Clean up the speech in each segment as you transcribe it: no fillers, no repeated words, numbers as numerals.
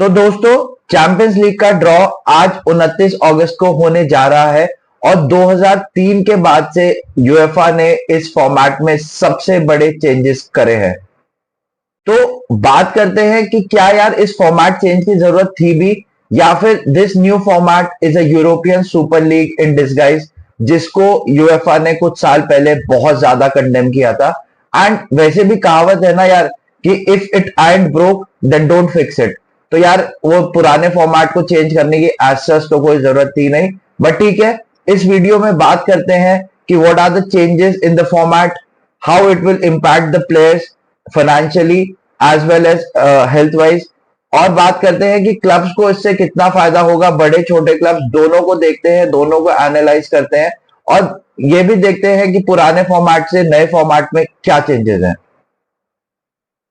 तो दोस्तों, champions league का ड्रॉ आज 29 अगस्त को होने जा रहा है और 2003 के बाद से यूएफए ने इस फॉर्मेट में सबसे बड़े चेंजेस करे हैं। तो बात करते हैं कि क्या यार इस फॉर्मेट चेंज की जरूरत थी भी, या फिर this new format is a European super league in disguise, जिसको यूएफए ने कुछ साल पहले बहुत ज्यादा कंडेम किया था। एंड वैसे भी कहावत है ना यार कि if it ain't broke then don't fix it. तो यार वो पुराने फॉर्मेट को चेंज करने की एज सच तो कोई जरूरत थी नहीं, बट ठीक है, इस वीडियो में बात करते हैं कि what are the changes in the format, how it will impact the players financially as well as health wise, और बात करते हैं कि क्लब्स को इससे कितना फायदा होगा। बड़े छोटे क्लब्स दोनों को देखते हैं, दोनों को एनालाइज करते हैं और ये भी देखते हैं कि पुराने फॉर्मेट से नए फॉर्मेट में क्या चेंजेस हैं।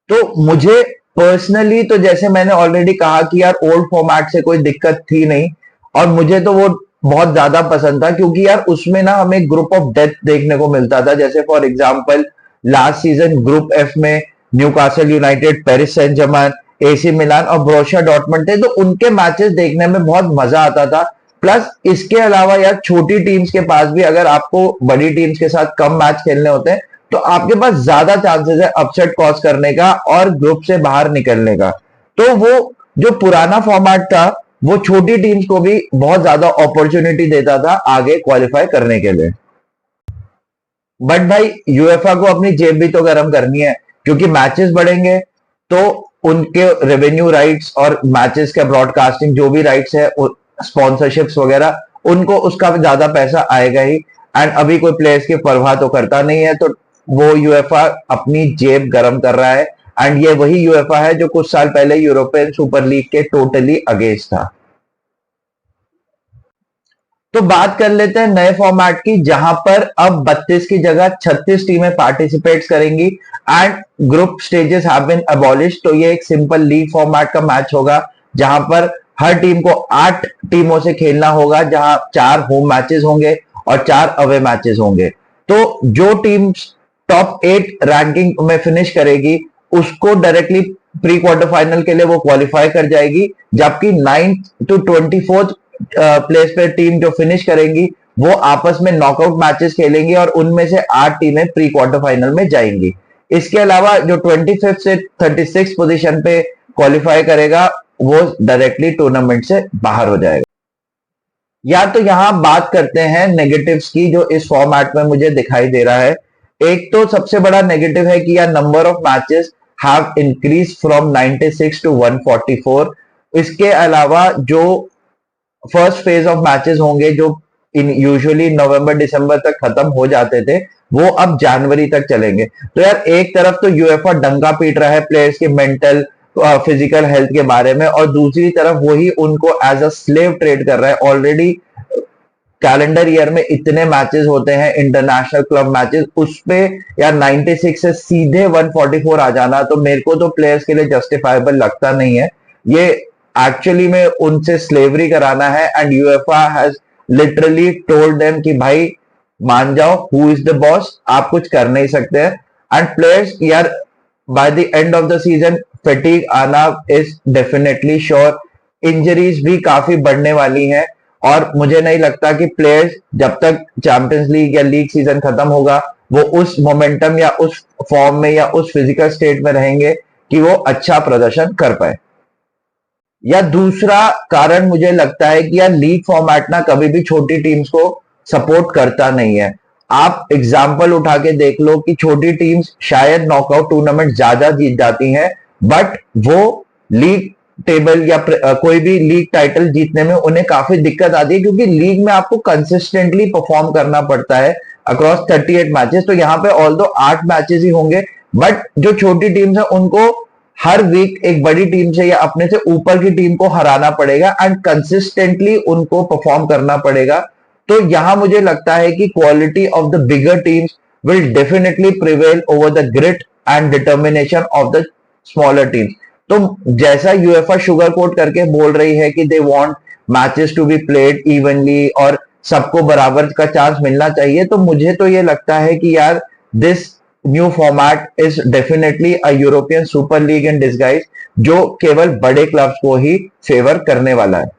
तो मुझे पर्सनली तो जैसे मैंने ऑलरेडी कहा कि यार ओल्ड फॉर्मेट से कोई दिक्कत थी नहीं, और मुझे तो वो बहुत ज्यादा पसंद था क्योंकि यार उसमें ना हमें ग्रुप ऑफ डेथ देखने को मिलता था। जैसे for example last season group F में Newcastle United, Paris Saint Germain, AC Milan और ब्रोशिया डॉर्टमंड थे, तो उनके मैचेस देखने में बहुत मजा आता था। प्लस इसके अलावा यार छोटी टीम्स के पास भी, अगर आपको बड़ी टीम्स के साथ कम मैच खेलने होते हैं तो आपके पास ज्यादा चांसेस है अपसेट कॉज करने का और ग्रुप से बाहर निकलने का। तो वो जो पुराना फॉर्मेट था वो छोटी टीम्स को भी बहुत ज्यादा अपॉर्चुनिटी देता था आगे क्वालिफाई करने के लिए। बट भाई यूएफए को अपनी जेब भी तो गर्म करनी है, क्योंकि मैचेस बढ़ेंगे तो उनके रेवेन्यू राइट्स और मैचेस का ब्रॉडकास्टिंग जो भी राइट्स है, स्पॉन्सरशिप्स वगैरह, उनको उसका ज्यादा पैसा आएगा ही। एंड अभी कोई प्लेयर्स की परवाह तो करता नहीं है, तो वो यूएफए अपनी जेब गर्म कर रहा है। एंड ये वही यूएफए है जो कुछ साल पहले यूरोपियन सुपर लीग के टोटली अगेंस्ट था। तो बात कर लेते हैं नए फॉर्मेट की, जहां पर अब 32 की जगह 36 टीमें पार्टिसिपेट करेंगी and group stages have been abolish. तो ये एक सिंपल लीग फॉर्मेट का मैच होगा जहां पर हर टीम को 8 टीमों से खेलना होगा, जहां 4 होम मैचेस होंगे और 4 अवे मैचेस होंगे। तो जो टीम टॉप 8 रैंकिंग में फिनिश करेगी उसको डायरेक्टली प्री क्वार्टर फाइनल के लिए वो क्वालिफाई कर जाएगी, जबकि 9th to 24th प्लेस पे टीम जो फिनिश करेंगी वो आपस में नॉकआउट मैचेस खेलेंगी और उनमें से 8 टीमें प्री क्वार्टर फाइनल में जाएंगी। इसके अलावा जो 25th से 36th पोजीशन पे क्वालिफाई करेगा वो डायरेक्टली टूर्नामेंट से बाहर हो जाएगा। या तो यहां बात करते हैं नेगेटिव्स की जो इस फॉर्मेट में मुझे दिखाई दे रहा है। एक तो सबसे बड़ा नेगेटिव है कि यार number of matches have increase from 96 to 144। इसके अलावा जो फर्स्ट फेज ऑफ मैचेस होंगे जो इन यूजुअली नवंबर दिसंबर तक खत्म हो जाते थे, वो अब जनवरी तक चलेंगे। तो यार एक तरफ तो यूएफए डंका पीट रहा है प्लेयर्स के मेंटल फिजिकल हेल्थ के बारे में, और दूसरी तरफ वही उनको एज अ स्लेव ट्रेड कर रहा है। ऑलरेडी कैलेंडर ईयर में इतने मैचेस होते हैं इंटरनेशनल क्लब मैचेस, उस पे यार 96 से सीधे 144 आ जाना तो मेरे को तो प्लेयर्स के लिए जस्टिफाइबल लगता नहीं है। ये एक्चुअली में उनसे स्लेवरी कराना है and UEFA has literally told them कि भाई मान जाओ, हु इज द बॉस, आप कुछ कर नहीं सकते हैं। एंड प्लेयर्स यार by the end of the season fatigue आना इज डेफिनेटली श्योर। इंजरीज भी काफी बढ़ने वाली हैं और मुझे नहीं लगता कि प्लेयर्स जब तक चैंपियंस लीग या लीग सीजन खत्म होगा वो उस मोमेंटम या उस फॉर्म में या उस फिजिकल स्टेट में रहेंगे कि वो अच्छा प्रदर्शन कर पाए। या दूसरा कारण मुझे लगता है कि यार लीग फॉर्मेट ना कभी भी छोटी टीम्स को सपोर्ट करता नहीं है। आप एग्जाम्पल उठा के देख लो कि छोटी टीम्स शायद नॉकआउट टूर्नामेंट ज्यादा जीत जाती हैं, बट वो लीग टेबल या कोई भी लीग टाइटल जीतने में उन्हें काफी दिक्कत आती है, क्योंकि लीग में आपको कंसिस्टेंटली परफॉर्म करना पड़ता है अक्रॉस 38 मैचेस। तो यहाँ पे ऑल्दो 8 मैचेस ही होंगे, बट जो छोटी टीम्स है उनको हर वीक एक बड़ी टीम से या अपने से ऊपर की टीम को हराना पड़ेगा एंड कंसिस्टेंटली उनको परफॉर्म करना पड़ेगा। तो यहां मुझे लगता है कि quality of the bigger teams will definitely prevail over the grit and determination of the smaller teams. तो जैसा यूएफए शुगर कोट करके बोल रही है कि they want matches to be played evenly और सबको बराबर का चांस मिलना चाहिए, तो मुझे तो ये लगता है कि यार this new format is definitely a European super league in disguise, जो केवल बड़े क्लब्स को ही फेवर करने वाला है।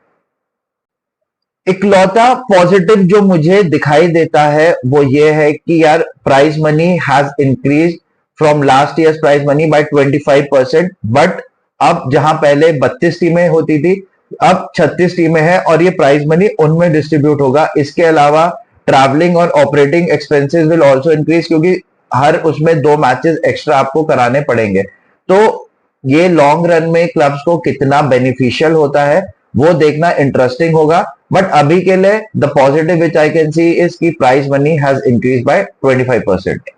इकलौता पॉजिटिव जो मुझे दिखाई देता है वो ये है कि यार prize money has increase from last years prize money by 25%, but अब जहां पहले 32 टीमें होती थी अब 36 टीमें हैं और ये प्राइज मनी उनमें डिस्ट्रीब्यूट होगा। इसके अलावा ट्रैवलिंग और operating expenses will also increase, क्योंकि हर उसमें 2 मैचेस एक्स्ट्रा आपको कराने पड़ेंगे। तो ये लॉन्ग रन में क्लब्स को कितना बेनिफिशियल होता है वो देखना इंटरेस्टिंग होगा। बट अभी के लिए the positive which I can see is की prize money has increase by 25%।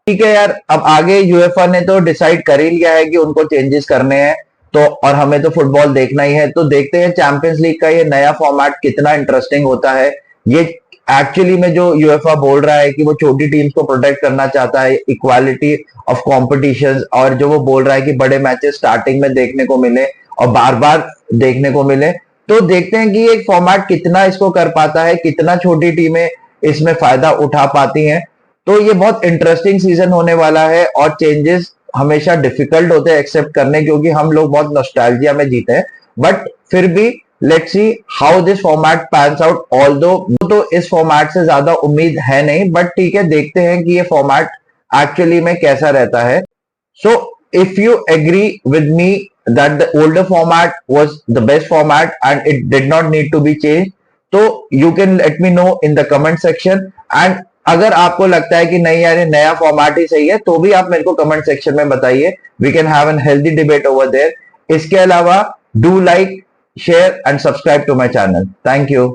ठीक है यार, अब आगे यूएफए ने तो डिसाइड कर ही लिया है कि उनको चेंजेस करने हैं, तो और हमें तो फुटबॉल देखना ही है। तो देखते हैं चैंपियंस लीग का ये नया फॉर्मेट कितना इंटरेस्टिंग होता है। ये एक्चुअली में जो यूएफए बोल रहा है कि वो छोटी टीम्स को प्रोटेक्ट करना चाहता है, इक्वालिटी ऑफ कॉम्पिटिशन, और जो वो बोल रहा है कि बड़े मैचेस स्टार्टिंग में देखने को मिले और बार बार देखने को मिले। तो देखते हैं कि ये फॉर्मेट कितना इसको कर पाता है, कितना छोटी टीमें इसमें फायदा उठा पाती हैं। तो ये बहुत इंटरेस्टिंग सीजन होने वाला है और चेंजेस हमेशा डिफिकल्ट होते हैं एक्सेप्ट करने, क्योंकि हम लोग बहुत नॉस्टैल्जिया में जीते हैं। बट फिर भी let's see how this format pans out, although तो इस फॉर्मेट से ज्यादा उम्मीद है नहीं, बट ठीक है देखते हैं कि ये फॉर्मेट एक्चुअली में कैसा रहता है। So if you agree with me that the older format was the best format and it did not need to be changed, तो you can let me know in the comment section। and अगर आपको लगता है कि नहीं यार ये नया फॉर्मेट ही सही है तो भी आप मेरे को कमेंट सेक्शन में बताइए। We can have an healthy debate over there. इसके अलावा do like, share and subscribe to my channel. Thank you.